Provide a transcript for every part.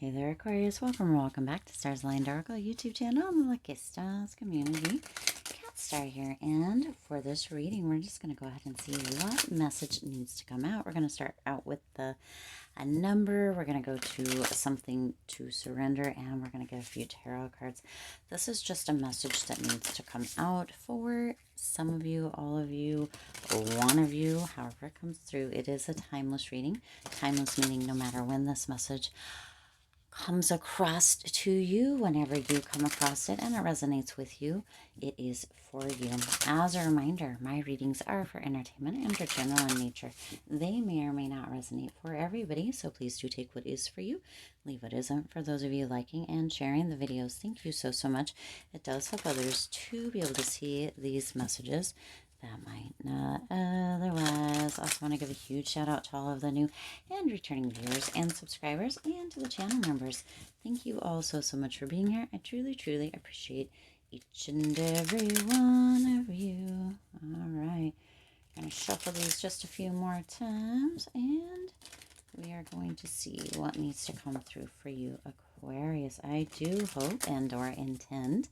Hey there, Aquarius. Welcome or welcome back to Stars Aligned Oracle YouTube channel on the Lucky Stars community. Cat Star here, and for this reading, we're just going to go ahead and see what message needs to come out. We're going to start out with a number. We're going to go to something to surrender, and we're going to get a few tarot cards. This is just a message that needs to come out for some of you, all of you, one of you, however it comes through. It is a timeless reading. Timeless meaning no matter when this message comes across to you, whenever you come across it and it resonates with you, it is for you. As a reminder, my readings are for entertainment and are general in nature. They may or may not resonate for everybody, so please do take what is for you, leave what isn't. For those of you liking and sharing the videos, thank you so much. It does help others to be able to see these messages that might not otherwise. Also want to give a huge shout out to all of the new and returning viewers and subscribers, and to the channel members. Thank you all so much for being here. I truly appreciate each and every one of you. All right, I'm going to shuffle these just a few more times, and we are going to see what needs to come through for you, Aquarius. I do hope and or intend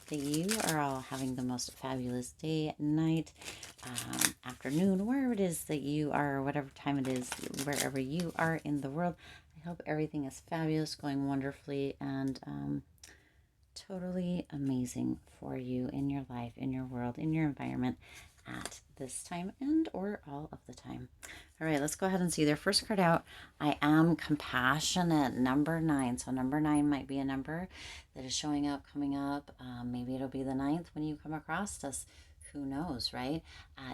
that you are all having the most fabulous day, night, afternoon, wherever it is that you are, whatever time it is, wherever you are in the world. I hope everything is fabulous, going wonderfully, and totally amazing for you in your life, in your world, in your environment at this time and or all of the time. All right, let's go ahead and see their first card out. I am compassionate, number 9. So number 9 might be a number that is showing up, coming up. Maybe it'll be the 9th when you come across this. Who knows, right?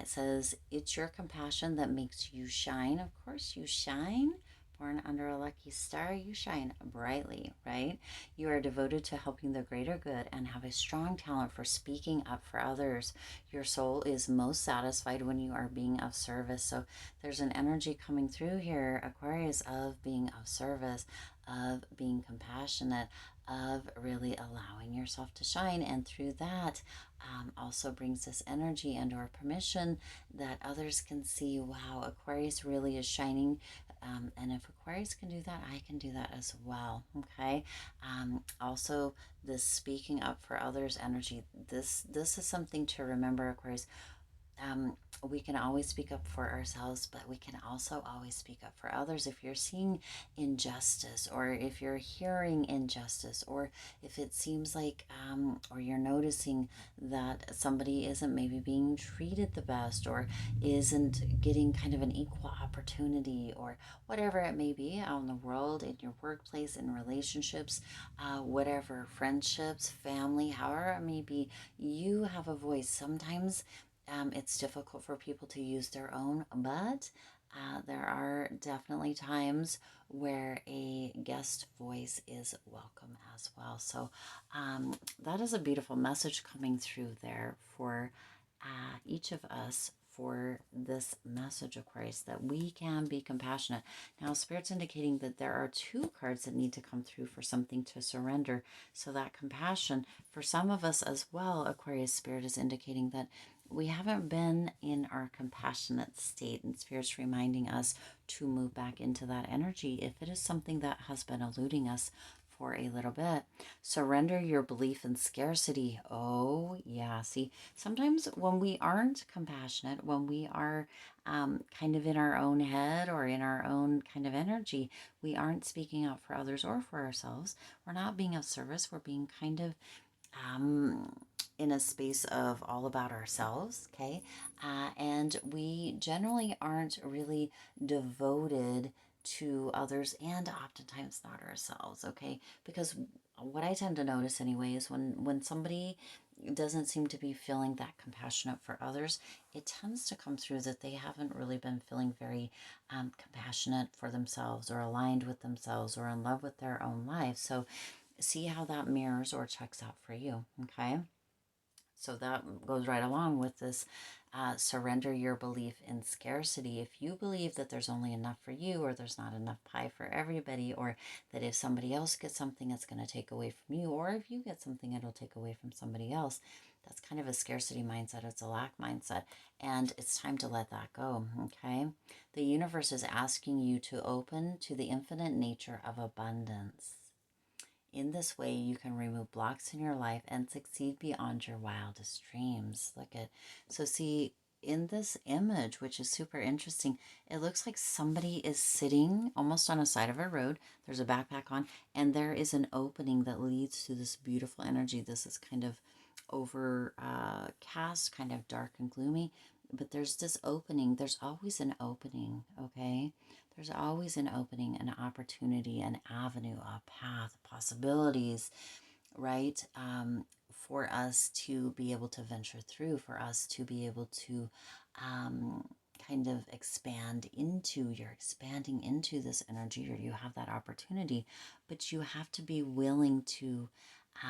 It says, it's your compassion that makes you shine. Of course you shine. Born under a lucky star, you shine brightly, right? You are devoted to helping the greater good and have a strong talent for speaking up for others. Your soul is most satisfied when you are being of service. So there's an energy coming through here, Aquarius, of being of service, of being compassionate, of really allowing yourself to shine. And through that, also brings this energy and or permission that others can see, wow, Aquarius really is shining. And if Aquarius can do that, I can do that as well. Okay. Also, this speaking up for others energy. This is something to remember, Aquarius. We can always speak up for ourselves, but we can also always speak up for others. If you're seeing injustice, or if you're hearing injustice, or if it seems like, or you're noticing that somebody isn't maybe being treated the best, or isn't getting kind of an equal opportunity, or whatever it may be out in the world, in your workplace, in relationships, whatever, friendships, family, however it may be, you have a voice. Sometimes it's difficult for people to use their own, but there are definitely times where a guest voice is welcome as well. So that is a beautiful message coming through there for each of us, for this message, Aquarius, that we can be compassionate. Now, Spirit's indicating that there are 2 cards that need to come through for something to surrender. So that compassion, for some of us as well, Aquarius, Spirit is indicating that we haven't been in our compassionate state, and Spirit's reminding us to move back into that energy if it is something that has been eluding us for a little bit. Surrender your belief in scarcity. Oh, yeah. See, sometimes when we aren't compassionate, when we are kind of in our own head or in our own kind of energy, we aren't speaking out for others or for ourselves. We're not being of service. We're being kind of in a space of all about ourselves, okay? And we generally aren't really devoted to others, and oftentimes not ourselves, okay? Because what I tend to notice anyway is when somebody doesn't seem to be feeling that compassionate for others, it tends to come through that they haven't really been feeling very compassionate for themselves, or aligned with themselves, or in love with their own life. So see how that mirrors or checks out for you, okay? So that goes right along with this surrender your belief in scarcity. If you believe that there's only enough for you, or there's not enough pie for everybody, or that if somebody else gets something, it's going to take away from you, or if you get something, it'll take away from somebody else, That's kind of a scarcity mindset. It's a lack mindset. And it's time to let that go, okay? The universe is asking you to open to the infinite nature of abundance. In this way, you can remove blocks in your life and succeed beyond your wildest dreams. Look at, so see, in this image, which is super interesting, it looks like somebody is sitting almost on a side of a road. There's a backpack on, and there is an opening that leads to this beautiful energy. This is kind of overcast, kind of dark and gloomy, but there's this opening. There's always an opening, okay? There's always an opening, an opportunity, an avenue, a path, possibilities, right? For us to be able to venture through, for us to be able to kind of you're expanding into this energy, or you have that opportunity, but you have to be willing to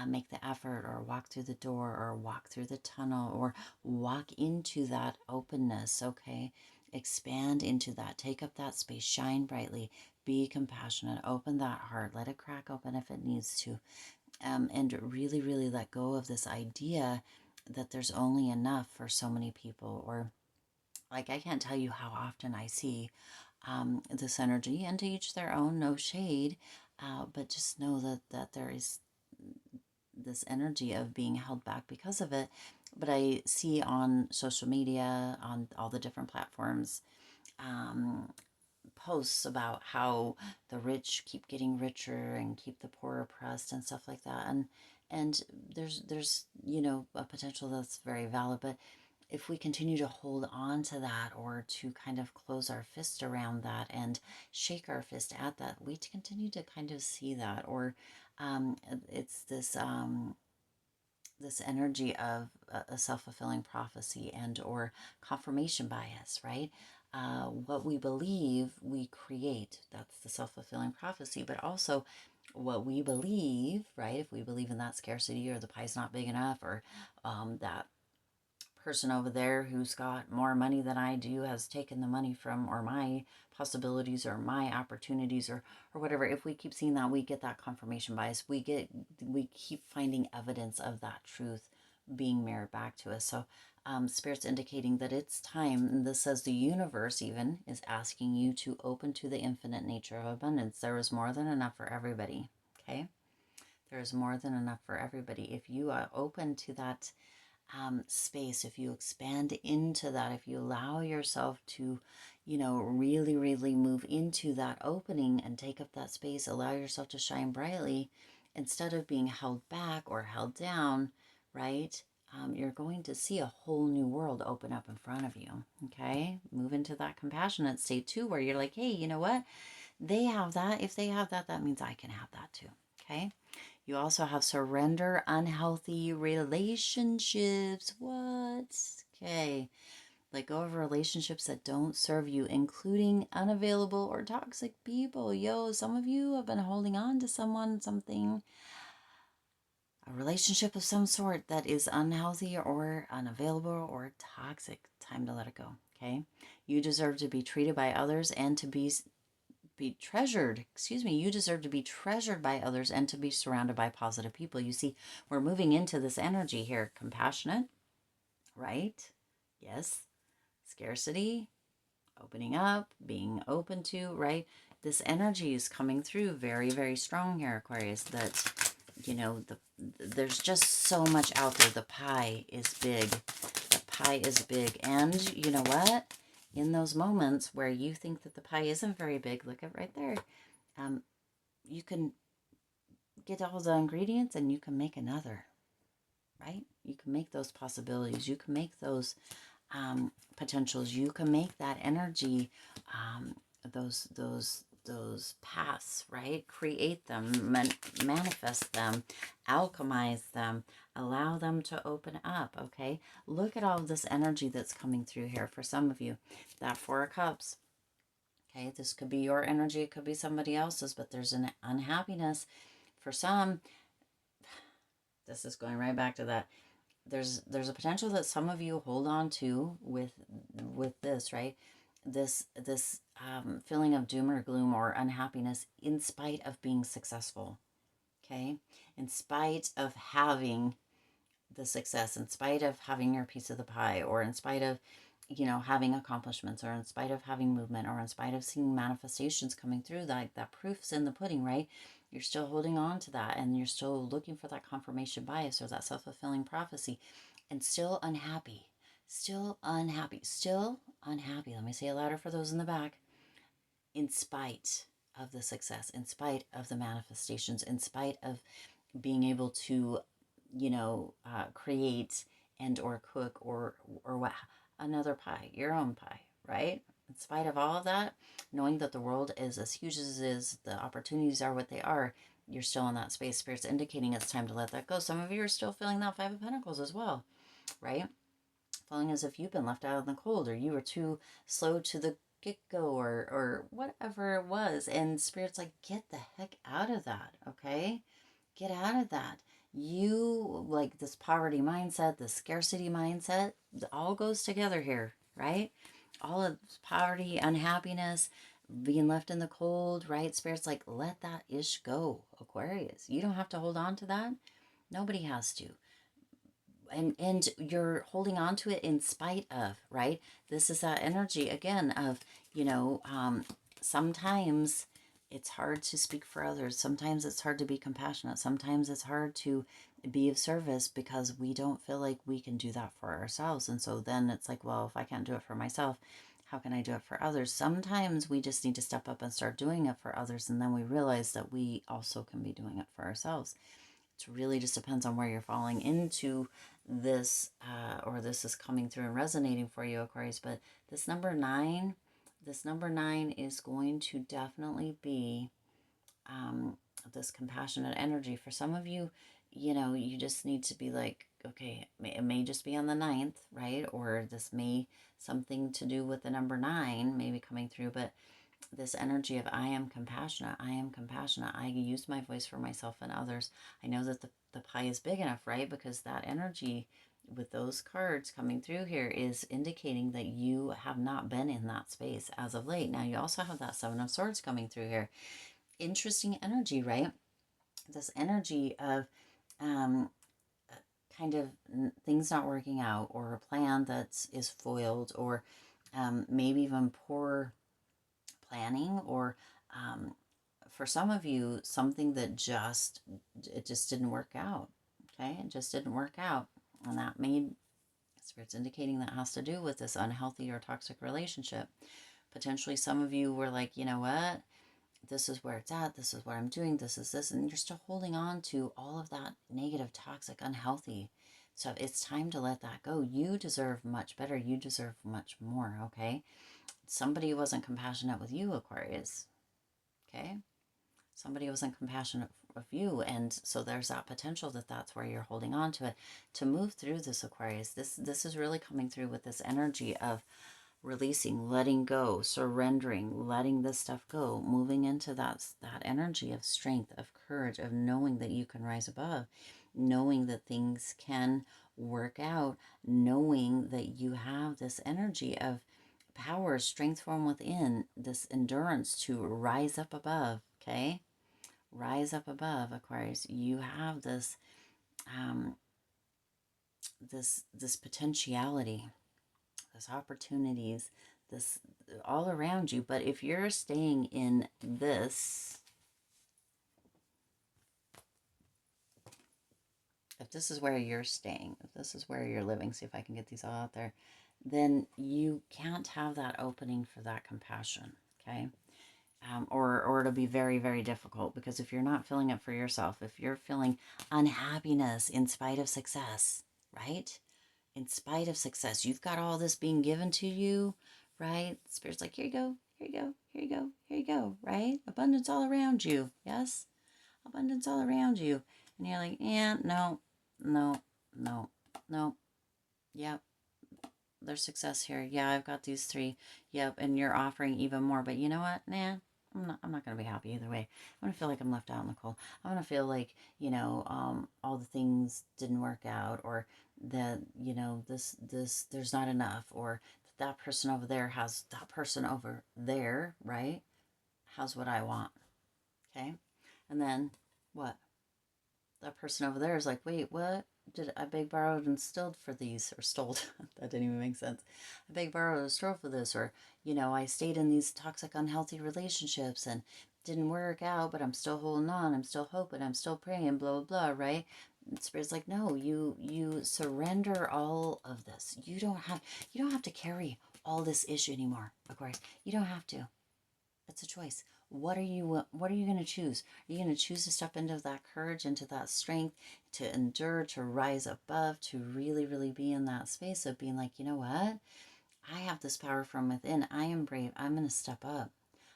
make the effort, or walk through the door, or walk through the tunnel, or walk into that openness, okay? Expand into that, take up that space, shine brightly, be compassionate, open that heart, let it crack open if it needs to, and really, really let go of this idea that there's only enough for so many people. Or, like, I can't tell you how often I see this energy, and to each their own, no shade, but just know that there is this energy of being held back because of it. But I see on social media, on all the different platforms, um, posts about how the rich keep getting richer and keep the poor oppressed and stuff like that. And there's a potential that's very valid, but if we continue to hold on to that, or to kind of close our fist around that and shake our fist at that, we continue to kind of see that. Or it's this energy of a self-fulfilling prophecy and or confirmation bias, right? What we believe, we create. That's the self-fulfilling prophecy. But also what we believe, right? If we believe in that scarcity, or the pie's not big enough, or that person over there who's got more money than I do has taken the money from, or my possibilities, or my opportunities, or whatever. If we keep seeing that, we get that confirmation bias. We keep finding evidence of that truth being mirrored back to us. So spirit's indicating that it's time, and this says the universe even is asking you to open to the infinite nature of abundance. There is more than enough for everybody, okay? There is more than enough for everybody. If you are open to that space, if you expand into that, if you allow yourself to, really, really move into that opening and take up that space, allow yourself to shine brightly instead of being held back or held down, right? You're going to see a whole new world open up in front of you, okay? Move into that compassionate state too, where you're like, hey, you know what? They have that. If they have that, that means I can have that too, okay? You also have surrender unhealthy relationships. What? Okay. Let go of relationships that don't serve you, including unavailable or toxic people. Yo, some of you have been holding on to someone, something, a relationship of some sort that is unhealthy or unavailable or toxic. Time to let it go. Okay. You deserve to be treated by others and to be treasured. You deserve to be treasured by others and to be surrounded by positive people. You see, we're moving into this energy here. Compassionate, right? Yes. Scarcity, opening up, being open to, right? This energy is coming through very, very strong here, Aquarius, that, there's just so much out there. The pie is big. The pie is big. And you know what? In those moments where you think that the pie isn't very big, look at right there. You can get all the ingredients and you can make another, right? You can make those possibilities. You can make those potentials. You can make that energy, those paths, right? Create them, manifest them, alchemize them, allow them to open up, okay? Look at all of this energy that's coming through here for some of you. That Four of Cups, okay? This could be your energy, it could be somebody else's, but there's an unhappiness. For some, this is going right back to that. There's a potential that some of you hold on to with this, right? This feeling of doom or gloom or unhappiness in spite of being successful, okay? In spite of having the success, in spite of having your piece of the pie, or in spite of, you know, having accomplishments, or in spite of having movement, or in spite of seeing manifestations coming through, that proof's in the pudding, right? You're still holding on to that, and you're still looking for that confirmation bias or that self-fulfilling prophecy, and still unhappy, still unhappy, still unhappy. Let me say it louder for those in the back. In spite of the success, in spite of the manifestations, in spite of being able to, you know, create and or cook or what, another pie, your own pie, right? In spite of all of that, knowing that the world is as huge as it is, the opportunities are what they are, you're still in that space. Spirit's indicating it's time to let that go. Some of you are still feeling that Five of Pentacles as well, right? Feeling as if you've been left out in the cold, or you were too slow to the get-go, or whatever it was. And Spirit's like, get the heck out of that, okay? Get out of that. You, like, this poverty mindset, this scarcity mindset, it all goes together here, right? All of poverty, unhappiness, being left in the cold, right? Spirit's like, let that ish go, Aquarius. You don't have to hold on to that. Nobody has to. And you're holding on to it in spite of, right? This is that energy again of, you know, sometimes it's hard to speak for others. Sometimes it's hard to be compassionate. Sometimes it's hard to be of service because we don't feel like we can do that for ourselves. And so then it's like, well, if I can't do it for myself, how can I do it for others? Sometimes we just need to step up and start doing it for others. And then we realize that we also can be doing it for ourselves. It really just depends on where you're falling into this, or this is coming through and resonating for you, Aquarius. But this number 9, is going to definitely be this compassionate energy. For some of you, you know, you just need to be like, okay, it may just be on the 9th, right? Or this may something to do with the number 9 maybe coming through, but this energy of I am compassionate, I am compassionate, I use my voice for myself and others. I know that the pie is big enough, right? Because that energy with those cards coming through here is indicating that you have not been in that space as of late. Now you also have that Seven of Swords coming through here. Interesting energy, right? This energy of kind of things not working out, or a plan that is foiled, or maybe even poor planning, or for some of you, something that it just didn't work out. Okay, it just didn't work out, and that made Spirit's indicating that has to do with this unhealthy or toxic relationship. Potentially, some of you were like, you know what, this is where it's at. This is what I'm doing. This is this, and you're still holding on to all of that negative, toxic, unhealthy. So it's time to let that go. You deserve much better. You deserve much more. Okay, somebody wasn't compassionate with you, Aquarius. Okay, somebody wasn't compassionate of you, and so there's that potential that that's where you're holding on to it. To move through this, Aquarius, this is really coming through with this energy of releasing, letting go, surrendering, letting this stuff go, moving into that energy of strength, of courage, of knowing that you can rise above, knowing that things can work out, knowing that you have this energy of power, strength from within, this endurance to rise up above. Okay, rise up above, Aquarius. You have this this potentiality, this opportunities, this all around you. But if you're staying in this, if this is where you're staying, if this is where you're living, see if I can get these all out there, then you can't have that opening for that compassion. Okay, or it'll be very, very difficult, because if you're not feeling it for yourself, if you're feeling unhappiness in spite of success, right? In spite of success, you've got all this being given to you, right? Spirit's like, here you go, here you go, here you go, here you go, right? Abundance all around you. Yes? Abundance all around you. And you're like, yeah, no, no, no, no. Yep, there's success here. Yeah, I've got these 3. Yep, and you're offering even more. But you know what? Nah, I'm not going to be happy either way. I'm going to feel like I'm left out in the cold. I'm going to feel like, you know, all the things didn't work out, or that, you know, there's not enough, or that person over there has that person over there, right? How's what I want. Okay. And then what? That person over there is like, wait, what? I beg, borrowed, and stole for these, or stole. That didn't even make sense. I beg, borrowed, and stole for this, or I stayed in these toxic, unhealthy relationships and didn't work out, but I'm still holding on. I'm still hoping. I'm still praying. Blah blah blah. Right? And Spirit's like, no, you surrender all of this. You don't have to carry all this issue anymore. Aquarius, you don't have to. It's a choice. What are you going to choose? Are you going to choose to step into that courage, into that strength, to endure, to rise above, to really, really be in that space of being like, you know what? I have this power from within. I am brave. I'm going to step up.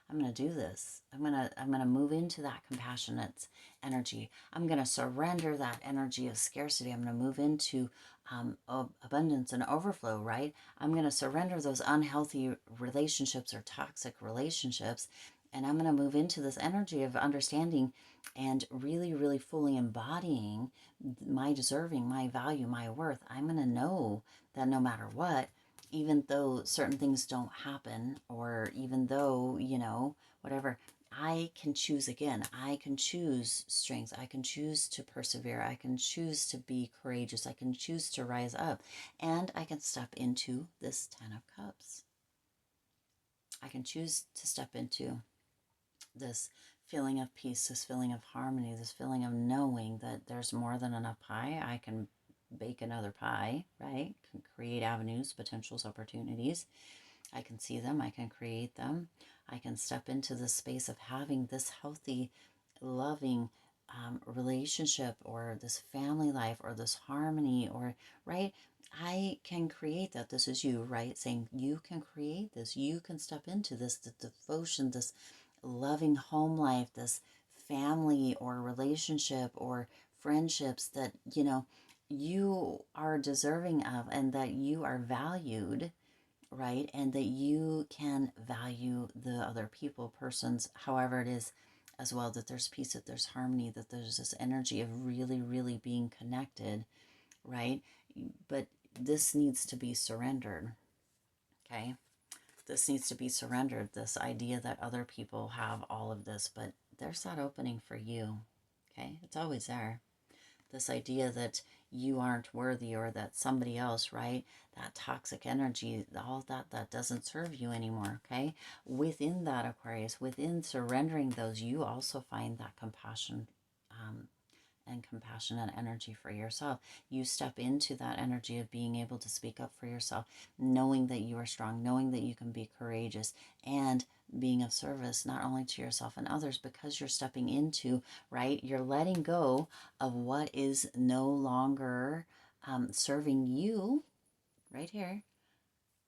I'm going to do this. I'm going to move into that compassionate energy. I'm going to surrender that energy of scarcity. I'm going to move into abundance and overflow, right? I'm going to surrender those unhealthy relationships or toxic relationships. And I'm going to move into this energy of understanding and really, really fully embodying my deserving, my value, my worth. I'm going to know that no matter what, even though certain things don't happen, or even though, whatever, I can choose again. I can choose strength. I can choose to persevere. I can choose to be courageous. I can choose to rise up. And I can step into this 10 of Cups. I can choose to step into this feeling of peace, this feeling of harmony, this feeling of knowing that there's more than enough pie. I can bake another pie, right? Can create avenues, potentials, opportunities. I can see them. I can create them. I can step into the space of having this healthy, loving relationship, or this family life, or this harmony, or, right? I can create that. This is you, right? Saying you can create this. You can step into this, the devotion, this loving home life, this family or relationship or friendships that, you are deserving of, and that you are valued, right? And that you can value the other people, persons, however it is, as well, that there's peace, that there's harmony, that there's this energy of really, really being connected, right? But this needs to be surrendered, okay? This needs to be surrendered, this idea that other people have all of this, but there's that opening for you, okay? It's always there. This idea that you aren't worthy, or that somebody else, right? That toxic energy, all that doesn't serve you anymore, okay? Within that, Aquarius, within surrendering those, you also find that compassion, and compassionate energy for yourself. You step into that energy of being able to speak up for yourself, knowing that you are strong, knowing that you can be courageous, and being of service not only to yourself and others, because you're stepping into, right? You're letting go of what is no longer serving you, right here.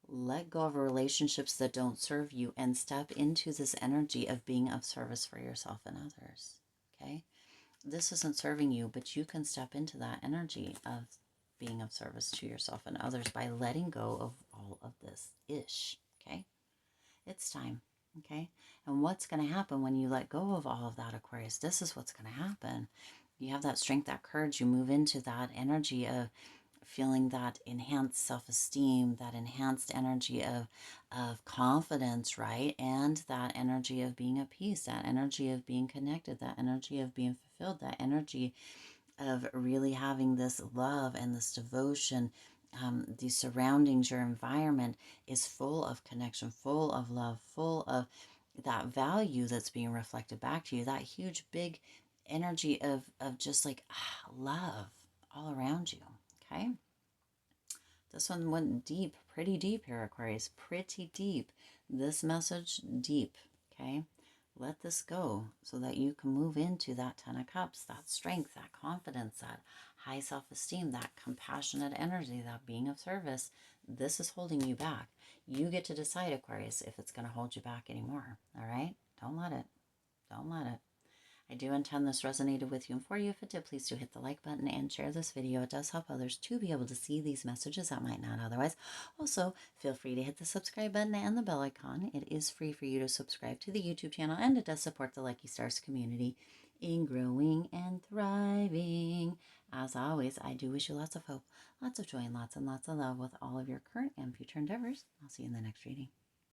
Let go of relationships that don't serve you, and step into this energy of being of service for yourself and others, okay? This isn't serving you, but you can step into that energy of being of service to yourself and others by letting go of all of this ish, okay? It's time, okay? And what's going to happen when you let go of all of that, Aquarius? This is what's going to happen. You have that strength, that courage. You move into that energy of feeling that enhanced self-esteem, that enhanced energy of confidence, right? And that energy of being at peace, that energy of being connected, that energy of being fulfilled, that energy of really having this love and this devotion. The surroundings, your environment is full of connection, full of love, full of that value that's being reflected back to you, that huge big energy of just like love all around you, okay? This one went deep, pretty deep here, Aquarius, pretty deep. This message, deep, okay? Let this go so that you can move into that 10 of Cups, that strength, that confidence, that high self-esteem, that compassionate energy, that being of service. This is holding you back. You get to decide, Aquarius, if it's going to hold you back anymore, all right? Don't let it. Don't let it. I do intend this resonated with you and for you. If it did, please do hit the like button and share this video. It does help others to be able to see these messages that might not otherwise. Also, feel free to hit the subscribe button and the bell icon. It is free for you to subscribe to the YouTube channel, and it does support the Lucky Stars community in growing and thriving. As always, I do wish you lots of hope, lots of joy, and lots of love with all of your current and future endeavors. I'll see you in the next reading.